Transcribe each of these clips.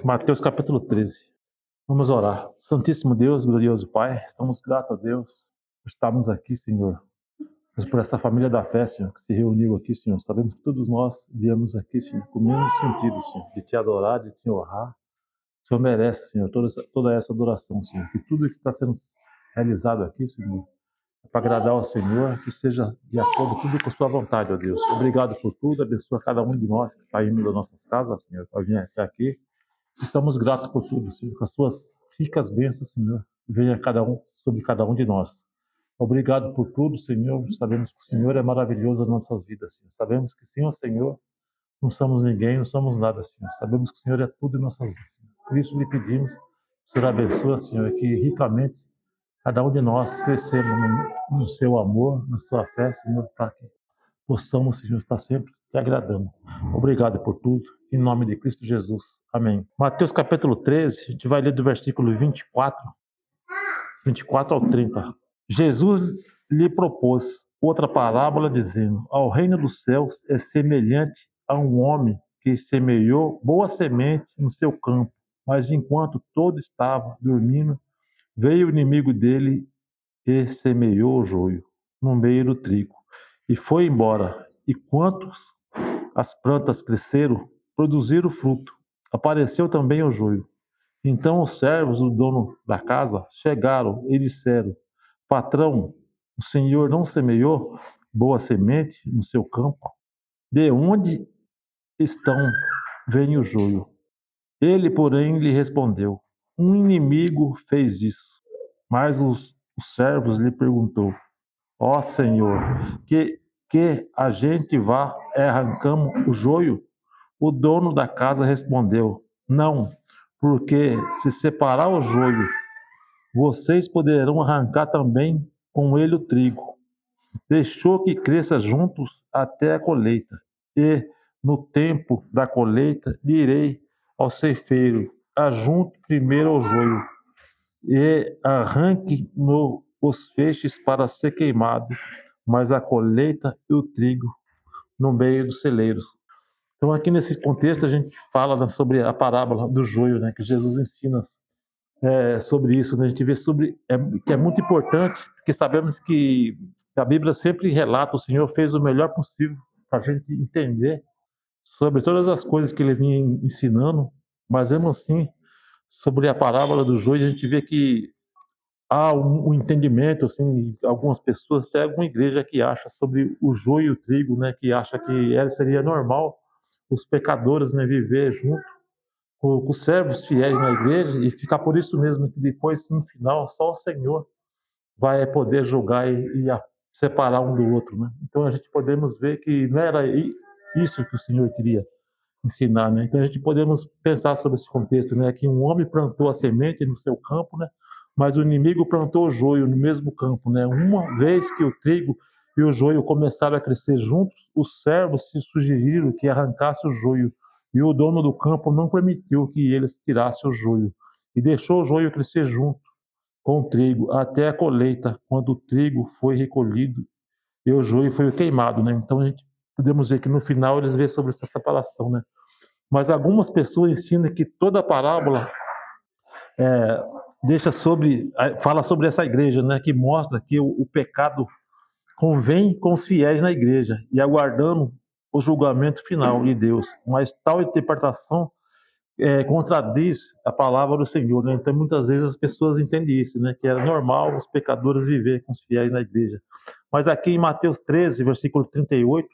Mateus capítulo 13. Vamos orar. Santíssimo Deus, glorioso Pai, estamos gratos a Deus por estarmos aqui, Senhor. Mas por essa família da fé, Senhor, que se reuniu aqui, Senhor. Sabemos que todos nós viemos aqui, Senhor, com o mesmo sentido, Senhor, de te adorar, de te honrar. O Senhor merece, Senhor, toda essa adoração, Senhor. Que tudo que está sendo realizado aqui, Senhor, é para agradar ao Senhor, que seja de acordo com tudo com a sua vontade, ó Deus. Obrigado por tudo, abençoa cada um de nós que saímos das nossas casas, Senhor, para vir até aqui. Estamos gratos por tudo, Senhor, com as suas ricas bênçãos, Senhor, venha sobre cada um de nós. Obrigado por tudo, Senhor. Sabemos que o Senhor é maravilhoso nas nossas vidas, Senhor. Sabemos que sem o Senhor não somos ninguém, não somos nada, Senhor. Sabemos que o Senhor é tudo em nossas vidas, Senhor. Por isso lhe pedimos, o Senhor abençoa, Senhor, que ricamente cada um de nós crescemos no seu amor, na sua fé, Senhor, para que possamos, Senhor, estar sempre te agradando. Obrigado por tudo, em nome de Cristo Jesus. Amém. Mateus capítulo 13, a gente vai ler do versículo 24 ao 30. Jesus lhe propôs outra parábola, dizendo: Ao reino dos céus é semelhante a um homem que semeou boa semente no seu campo, mas enquanto todo estava dormindo, veio o inimigo dele e semeou o joio no meio do trigo, e foi embora. E quanto as plantas cresceram, produziram fruto, apareceu também o joio. Então os servos do dono da casa chegaram e disseram: Patrão, o senhor não semeou boa semente no seu campo? De onde estão vem o joio? Ele, porém, lhe respondeu: Um inimigo fez isso. Mas os servos lhe perguntou: Ó Senhor, que a gente vá e arrancamos o joio? O dono da casa respondeu: Não, porque se separar o joio, vocês poderão arrancar também com ele o trigo. Deixou que cresça juntos até a colheita. E, no tempo da colheita, direi ao ceifeiro: Ajunte primeiro o joio e arranque os feixes para ser queimado, mas a colheita e o trigo no meio dos celeiros. Então, aqui nesse contexto, a gente fala, né, sobre a parábola do joio, né, que Jesus ensina sobre isso. Né, a gente vê que é muito importante, porque sabemos que a Bíblia sempre relata, o Senhor fez o melhor possível para a gente entender sobre todas as coisas que ele vinha ensinando, mas mesmo assim, sobre a parábola do joio, a gente vê que há um entendimento, assim, algumas pessoas, até alguma igreja que acha sobre o joio e o trigo, né, que acha que seria normal os pecadores, né, viver junto com os servos fiéis na igreja e ficar por isso mesmo que depois, no final, só o Senhor vai poder julgar e separar um do outro, né? Então a gente podemos ver que não era isso que o Senhor queria ensinar, né? Então a gente podemos pensar sobre esse contexto, né? Que um homem plantou a semente no seu campo, né? Mas o inimigo plantou o joio no mesmo campo, né? Uma vez que o trigo e o joio começaram a crescer juntos, os servos se sugeriram que arrancasse o joio, e o dono do campo não permitiu que eles tirassem o joio, e deixou o joio crescer junto com o trigo até a colheita, quando o trigo foi recolhido e o joio foi queimado, né? Então a gente podemos ver que no final eles vê sobre essa separação, né? Mas algumas pessoas ensinam que toda a parábola é, fala sobre essa igreja, né? Que mostra que o pecado convém com os fiéis na igreja e aguardando o julgamento final de Deus. Mas tal interpretação contradiz a palavra do Senhor, né? Então muitas vezes as pessoas entendem isso, né? Que é normal os pecadores viver com os fiéis na igreja. Mas aqui em Mateus 13, versículo 38,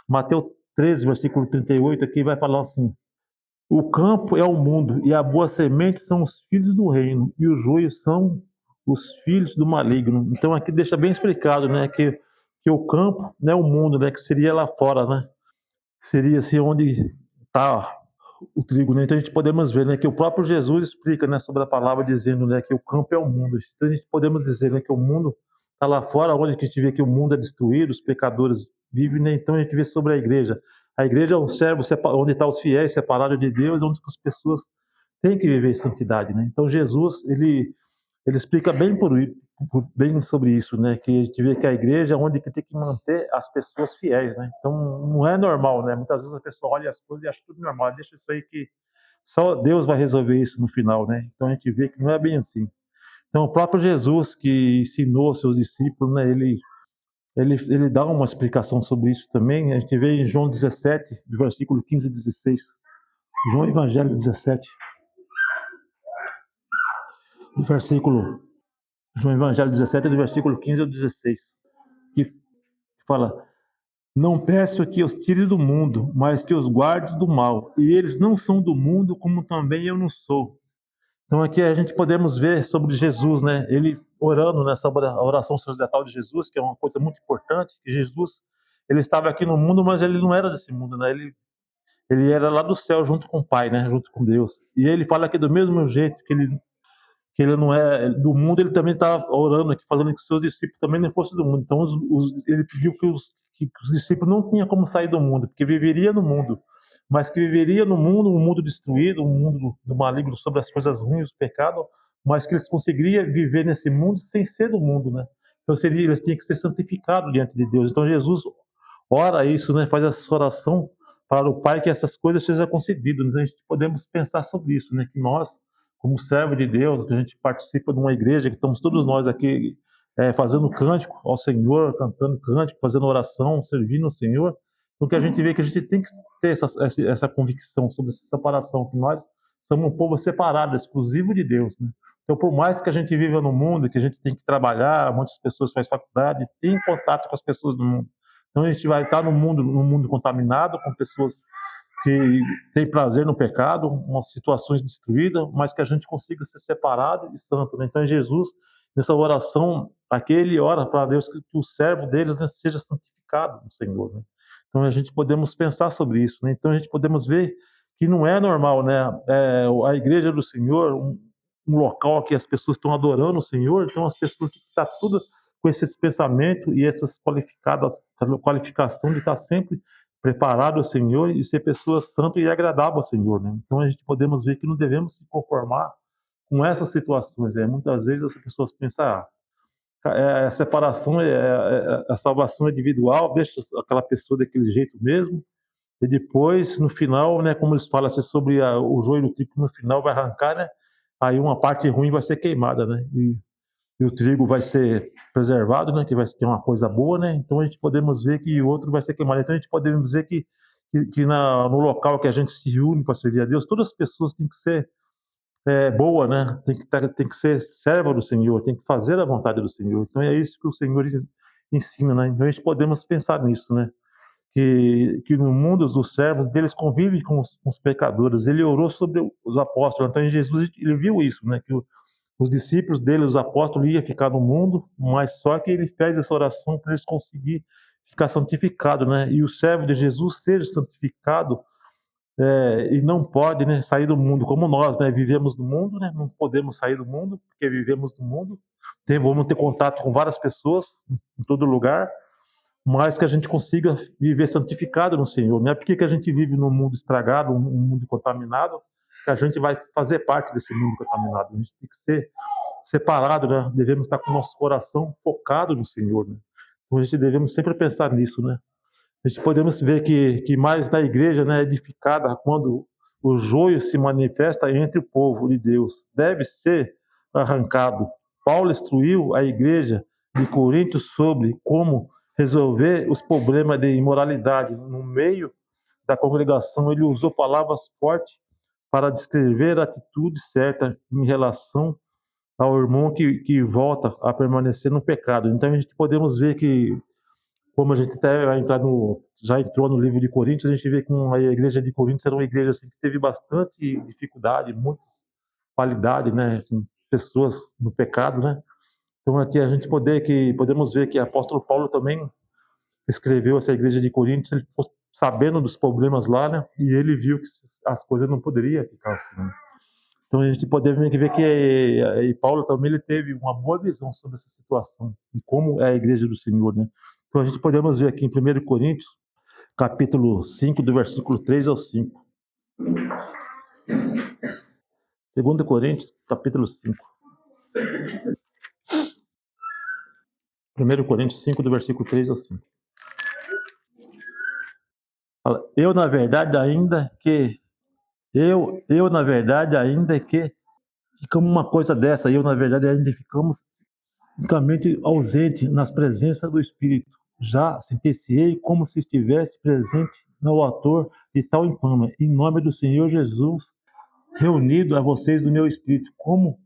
Mateus 13, versículo 38, aqui vai falar assim: O campo é o mundo, e a boa semente são os filhos do reino, e os joios são os filhos do maligno. Então aqui deixa bem explicado, né, que o campo, né, o mundo, né, que seria lá fora, né, seria assim onde está o trigo, né? Então a gente podemos ver, né, que o próprio Jesus explica, né, sobre a palavra dizendo, né, que o campo é o mundo. Então a gente podemos dizer, né, que o mundo está lá fora, onde a gente vê que o mundo é destruído, os pecadores vivem, né? Então a gente vê sobre a igreja. A igreja é um servo onde estão os fiéis separados de Deus, onde as pessoas têm que viver em santidade, né? Então Jesus ele explica bem sobre isso, né? Que a gente vê que a igreja é onde que tem que manter as pessoas fiéis, né? Então não é normal, né? Muitas vezes a pessoa olha as coisas e acha tudo normal, deixa isso aí que Só Deus vai resolver isso no final, né? Então a gente vê que não é bem assim. Então o próprio Jesus que ensinou seus discípulos, né? Ele dá uma explicação sobre isso também. A gente vê em João 17, do versículo 15 e 16. João Evangelho 17, do versículo João Evangelho 17, do versículo 15 ao 16, que fala: Não peço que os tire do mundo, mas que os guarde do mal. E eles não são do mundo, como também eu não sou. Então aqui a gente podemos ver sobre Jesus, né? Ele orando nessa oração sacerdotal de Jesus, que é uma coisa muito importante, que Jesus, ele estava aqui no mundo, mas ele não era desse mundo, né? Ele era lá do céu junto com o Pai, né? Junto com Deus. E ele fala aqui do mesmo jeito que ele não é do mundo, ele também está orando aqui, falando que os seus discípulos também não fossem do mundo. Então, ele pediu que os discípulos não tinham como sair do mundo, porque viveria no mundo, mas que viveria no mundo, um mundo destruído, um mundo do maligno sobre as coisas ruins, o pecado, mas que eles conseguiriam viver nesse mundo sem ser do mundo, né? Então, eles tinham que ser santificados diante de Deus. Então, Jesus ora isso, né? Faz essa oração para o Pai que essas coisas sejam concedidas. Então, a gente podemos pensar sobre isso, né? Que nós, como servo de Deus, que a gente participa de uma igreja, que estamos todos nós aqui fazendo cântico ao Senhor, cantando cântico, fazendo oração, servindo ao Senhor, porque a gente vê que a gente tem que ter essa convicção sobre essa separação, que nós somos um povo separado, exclusivo de Deus, né? Então, por mais que a gente viva no mundo, que a gente tem que trabalhar, muitas pessoas fazem faculdade, tem contato com as pessoas do mundo. Então, a gente vai estar no mundo contaminado, com pessoas que tem prazer no pecado, umas situações destruídas, mas que a gente consiga ser separado e santo, né? Então, Jesus, nessa oração, aqui ele ora para Deus que o servo deles, né, seja santificado no Senhor, né? Então, a gente podemos pensar sobre isso, né? Então, a gente podemos ver que não é normal, né? A igreja do Senhor, um local que as pessoas estão adorando o Senhor, então as pessoas têm que estar tudo com esses pensamentos e essas qualificação de estar sempre preparado ao Senhor e ser pessoas santas e agradável ao Senhor, né? Então a gente podemos ver que não devemos se conformar com essas situações, né? Muitas vezes as pessoas pensam, a separação, a salvação é individual, deixa aquela pessoa daquele jeito mesmo, e depois, no final, né, como eles falam assim, sobre o joio do trigo, no final vai arrancar, né? Aí uma parte ruim vai ser queimada, né? E o trigo vai ser preservado, né? Que vai ter uma coisa boa, né? Então a gente podemos ver que o outro vai ser queimado. Então a gente podemos ver que no local que a gente se une para servir a Deus, todas as pessoas têm que ser boa, né? Tem que ser serva do Senhor, tem que fazer a vontade do Senhor. Então é isso que o Senhor ensina, né? Então a gente podemos pensar nisso, né? Que no mundo dos servos deles convive com os pecadores. Ele orou sobre os apóstolos. Então Jesus ele viu isso, né? Que os discípulos dele, os apóstolos, iam ficar no mundo, mas só que ele fez essa oração para eles conseguirem ficar santificados, né? E o servo de Jesus seja santificado e não pode, né, sair do mundo, como nós, né? Vivemos do mundo, né? Não podemos sair do mundo, porque vivemos do mundo. Vamos ter contato com várias pessoas em todo lugar, mas que a gente consiga viver santificado no Senhor. Não é porque que a gente vive num mundo estragado, um mundo contaminado, que a gente vai fazer parte desse mundo contaminado. A gente tem que ser separado, né? Devemos estar com o nosso coração focado no Senhor, né? Então a gente devemos sempre pensar nisso, né? A gente podemos ver que mais na igreja, né, edificada, quando o joio se manifesta entre o povo de Deus, deve ser arrancado. Paulo instruiu a igreja de Corinto sobre como resolver os problemas de imoralidade no meio da congregação. Ele usou palavras fortes para descrever a atitude certa em relação ao irmão que volta a permanecer no pecado. Então a gente podemos ver que, como a gente até vai entrar já entrou no livro de Coríntios, a gente vê que a igreja de Coríntios era uma igreja assim, que teve bastante dificuldade, muitas qualidades, né, com pessoas no pecado, né? Então aqui a gente podemos ver que o apóstolo Paulo também escreveu essa igreja de Coríntios, ele ficou sabendo dos problemas lá, né? E ele viu que as coisas não poderiam ficar assim, né? Então a gente pode ver que Paulo também ele teve uma boa visão sobre essa situação e como é a igreja do Senhor, né? Então a gente podemos ver aqui em 1 Coríntios, capítulo 5, do versículo 3 ao 5. 2 Coríntios, capítulo 5. 1 Coríntios 5, do versículo 3 ao 5. Fala, eu, na verdade, ainda que na verdade, ainda que ficamos uma coisa dessa, na verdade, ainda ficamos unicamente ausente nas presenças do Espírito. Já sentenciei como se estivesse presente no autor de tal infâmia. Em nome do Senhor Jesus, reunido a vocês do meu Espírito, como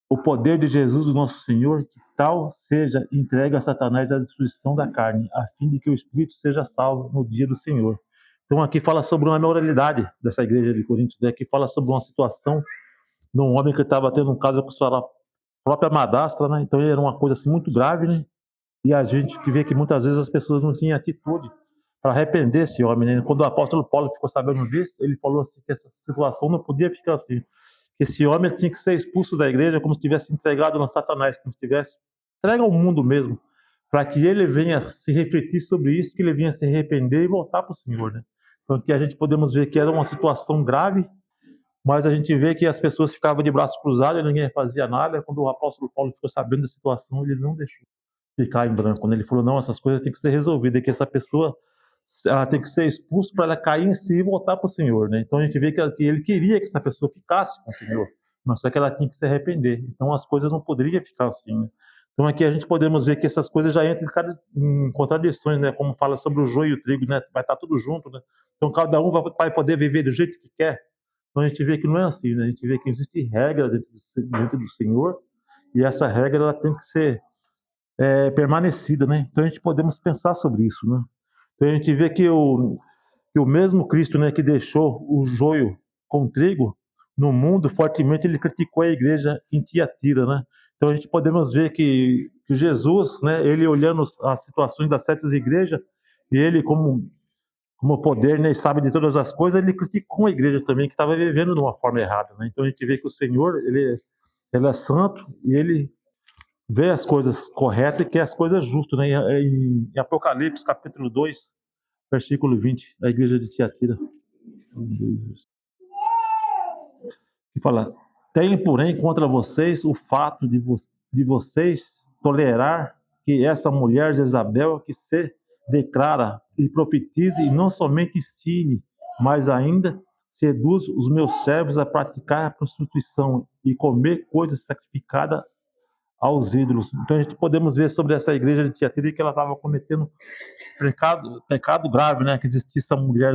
o poder de Jesus, o nosso Senhor, que tal seja entregue a Satanás a destruição da carne, a fim de que o Espírito seja salvo no dia do Senhor. Então aqui fala sobre uma moralidade dessa igreja de Coríntios, né? Aqui fala sobre uma situação de um homem que estava tendo um caso com sua própria madrasta, né? Então era uma coisa assim muito grave, né? E a gente que vê que muitas vezes as pessoas não tinham atitude para arrepender esse homem, né? Quando o apóstolo Paulo ficou sabendo disso, ele falou assim que essa situação não podia ficar assim. Que esse homem tinha que ser expulso da igreja como se tivesse entregado a Satanás, como se tivesse entregue ao mundo mesmo, para que ele venha se refletir sobre isso, que ele venha se arrepender e voltar para o Senhor, né? Então aqui a gente podemos ver que era uma situação grave, mas a gente vê que as pessoas ficavam de braços cruzados e ninguém fazia nada. Quando o apóstolo Paulo ficou sabendo da situação, ele não deixou ficar em branco, né? Ele falou, não, essas coisas têm que ser resolvidas, que essa pessoa ela tem que ser expulsa para ela cair em si e voltar para o Senhor, né? Então a gente vê que ele queria que essa pessoa ficasse com o Senhor, mas só que ela tinha que se arrepender. Então as coisas não poderiam ficar assim, né? Então aqui a gente podemos ver que essas coisas já entram em contradições, né? Como fala sobre o joio e o trigo, né? Vai estar tudo junto, né? Então cada um vai poder viver do jeito que quer. Então a gente vê que não é assim, né? A gente vê que existe regra dentro do Senhor e essa regra ela tem que ser permanecida, né? Então a gente podemos pensar sobre isso, né? Então a gente vê que o mesmo Cristo, né, que deixou o joio com o trigo no mundo, fortemente ele criticou a igreja em Tiatira, né? Então a gente podemos ver que Jesus, né, ele olhando as situações das sete igrejas, e ele como poder, né, sabe de todas as coisas, ele criticou a igreja também que estava vivendo de uma forma errada, né? Então a gente vê que o Senhor, ele é santo e ele vê as coisas corretas e quer as coisas justas, né? Em Apocalipse, capítulo 2, versículo 20, da igreja de Tiatira, que fala: tenho, porém, contra vocês o fato de vocês tolerar que essa mulher Jezabel, que se declara e profetize, e não somente ensine, mas ainda seduz os meus servos a praticar a prostituição e comer coisas sacrificadas aos ídolos. Então a gente podemos ver sobre essa igreja de Tiatira que ela estava cometendo pecado grave, né? Que existia essa mulher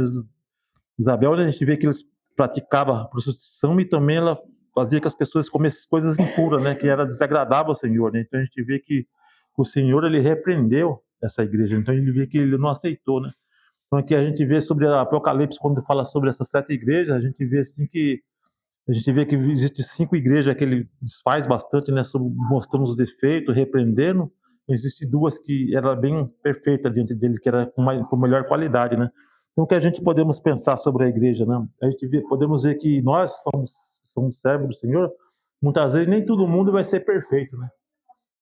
Isabel, a gente vê que eles praticavam prostituição e também ela fazia que as pessoas comessem coisas impuras, né? Que era desagradável ao Senhor, né? Então a gente vê que o Senhor ele repreendeu essa igreja, então ele vê que ele não aceitou, né? Então aqui a gente vê sobre a Apocalipse quando fala sobre essas sete igrejas, a gente vê assim que a gente vê que existe cinco igrejas que ele desfaz bastante, né, mostrando os defeitos, repreendendo. Existe duas que era bem perfeita diante dele, que era com melhor qualidade, né? Então, o que a gente podemos pensar sobre a igreja, né? Podemos ver que nós somos servos do Senhor. Muitas vezes nem todo mundo vai ser perfeito, né?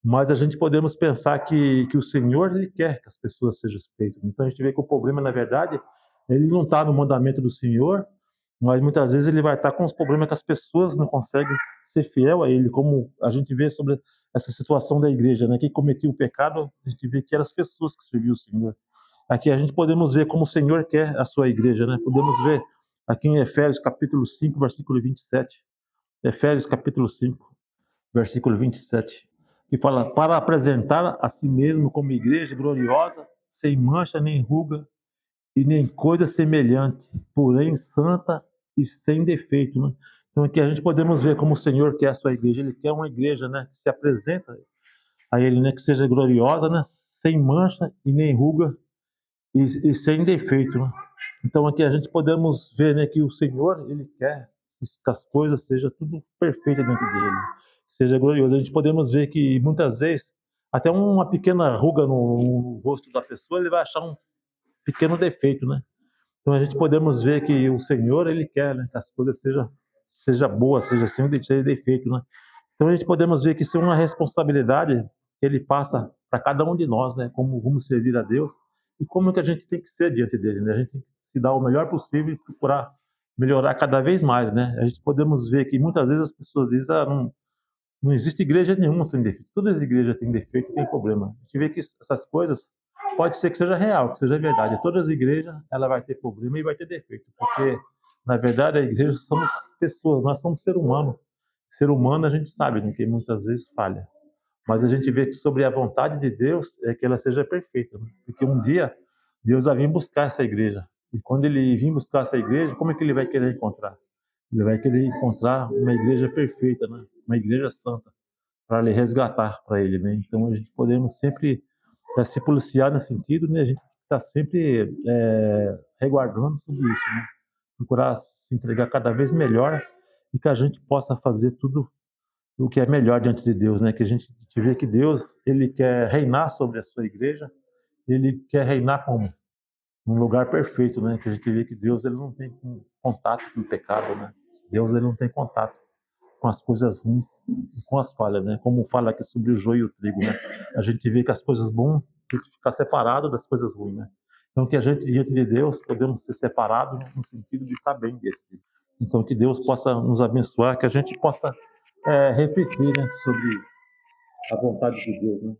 Mas a gente podemos pensar que o Senhor ele quer que as pessoas sejam feitas. Então a gente vê que o problema, na verdade, ele não está no mandamento do Senhor, mas muitas vezes ele vai estar com os problemas que as pessoas não conseguem ser fiel a ele, como a gente vê sobre essa situação da igreja, né? Quem cometia o pecado, a gente vê que eram as pessoas que serviam o Senhor. Aqui a gente podemos ver como o Senhor quer a sua igreja, né? Podemos ver aqui em Efésios capítulo 5, versículo 27. Efésios capítulo 5, versículo 27, que fala: para apresentar a si mesmo como igreja gloriosa, sem mancha nem ruga e nem coisa semelhante, porém santa e sem defeito, né? Então aqui a gente podemos ver como o Senhor quer a sua igreja. Ele quer uma igreja, né, que se apresenta a ele, né, que seja gloriosa, né, sem mancha e nem ruga e sem defeito, né? Então aqui a gente podemos ver, né, que o Senhor ele quer que as coisas sejam tudo perfeito dentro dele, que seja glorioso. A gente podemos ver que muitas vezes até uma pequena ruga no rosto da pessoa ele vai achar um pequeno defeito, né? Então a gente podemos ver que o Senhor ele quer, né, que as coisas seja boa, seja sem defeito, né? Então a gente podemos ver que isso é uma responsabilidade que ele passa para cada um de nós, né? Como vamos servir a Deus e como que a gente tem que ser diante dele, né? A gente tem que se dar o melhor possível e procurar melhorar cada vez mais, né? A gente podemos ver que muitas vezes as pessoas dizem, não existe igreja nenhuma sem defeito. Todas as igrejas têm defeito e têm problema. A gente vê que essas coisas pode ser que seja real, que seja verdade. Todas as igrejas ela vai ter problema e vai ter defeito, porque Na verdade, a igreja somos pessoas, nós somos ser humano. Ser humano a gente sabe, né, que muitas vezes falha. Mas a gente vê que sobre a vontade de Deus é que ela seja perfeita, né? Porque um dia Deus vai vir buscar essa igreja. E quando ele vir buscar essa igreja, como é que ele vai querer encontrar? Ele vai querer encontrar uma igreja perfeita, né? Uma igreja santa, para lhe resgatar para ele, né? Então a gente podemos sempre se policiar nesse sentido, né? A gente está sempre reguardando sobre isso, né? Procurar se entregar cada vez melhor e que a gente possa fazer tudo o que é melhor diante de Deus, né? Que a gente vê que Deus ele quer reinar sobre a sua igreja, ele quer reinar como um lugar perfeito, né? Que a gente vê que Deus ele não tem contato com o pecado, né? Deus ele não tem contato com as coisas ruins e com as falhas, né? Como fala aqui sobre o joio e o trigo, né? A gente vê que as coisas boas tem que ficar separado das coisas ruins, né? Então que a gente diante de Deus podemos ser separados no sentido de estar bem diante dele. Então que Deus possa nos abençoar, que a gente possa refletir, né, sobre a vontade de Deus, né?